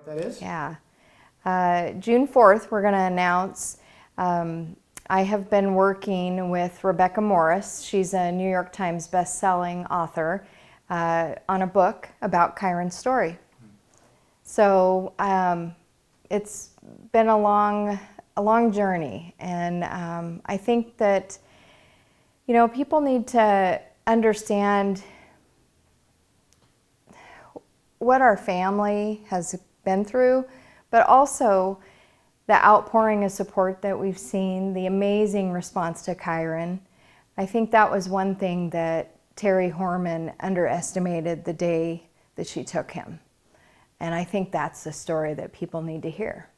What that is? Yeah. June 4th, we're going to announce. I have been working with Rebecca Morris. She's a New York Times best-selling author on a book about Kyron's story. So it's been a long journey, and I think that people need to understand what our family has been through, but also the outpouring of support that we've seen, the amazing response to Kyron. I think that was one thing that Terry Horman underestimated the day that she took him. And I think that's the story that people need to hear.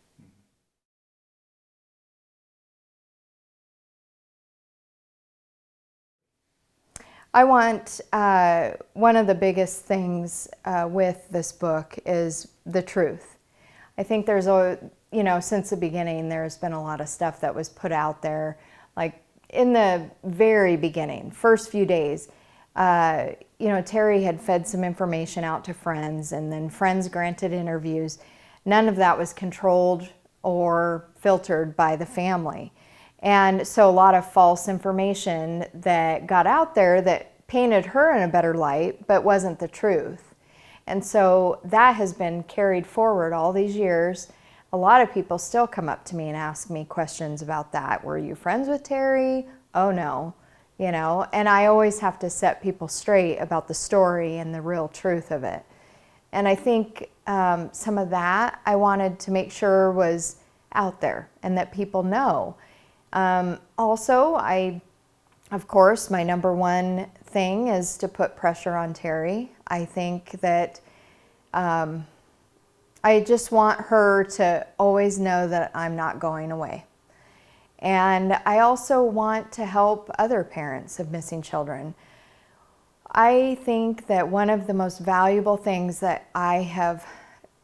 I want, one of the biggest things with this book is the truth. I think there's since the beginning, there's been a lot of stuff that was put out there. Like in the very beginning, first few days, Terry had fed some information out to friends, and then friends granted interviews. None of that was controlled or filtered by the family. And so a lot of false information that got out there that painted her in a better light, but wasn't the truth. And so that has been carried forward all these years. A lot of people still come up to me and ask me questions about that. Were you friends with Terry? Oh no, and I always have to set people straight about the story and the real truth of it. And I think some of that I wanted to make sure was out there and that people know. Also, of course, my number one thing is to put pressure on Terry. I think that I just want her to always know that I'm not going away. And I also want to help other parents of missing children. I think that one of the most valuable things that I have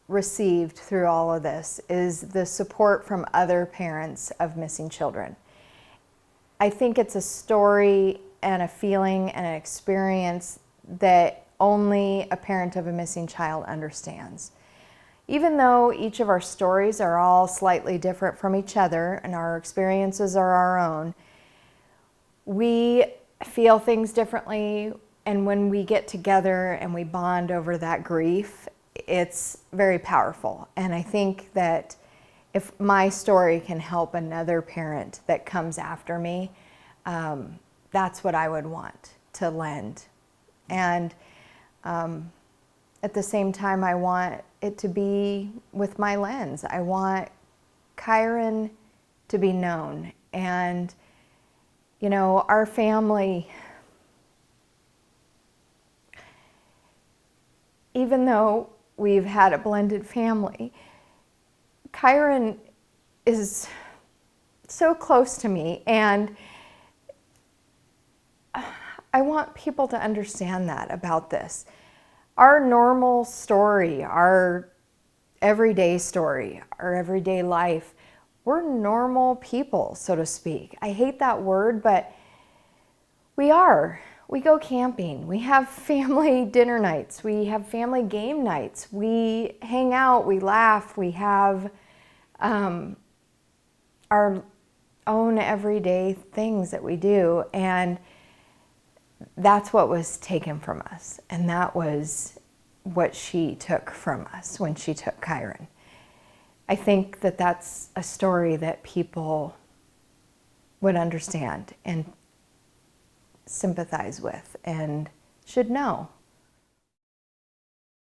received through all of this is the support from other parents of missing children. I think it's a story and a feeling and an experience that only a parent of a missing child understands. Even though each of our stories are all slightly different from each other and our experiences are our own, we feel things differently, and when we get together and we bond over that grief, it's very powerful. And I think that if my story can help another parent that comes after me, that's what I would want to lend. And at the same time, I want it to be with my lens. I want Kyron to be known. And, our family, even though we've had a blended family, Kyron is so close to me, and I want people to understand that about this. Our normal story, our everyday story, our everyday life, we're normal people, so to speak. I hate that word, but we are. We go camping, we have family dinner nights, we have family game nights, we hang out, we laugh, we have our own everyday things that we do, and that's what was taken from us, and that was what she took from us when she took Kyron. I think that that's a story that people would understand and sympathize with and should know.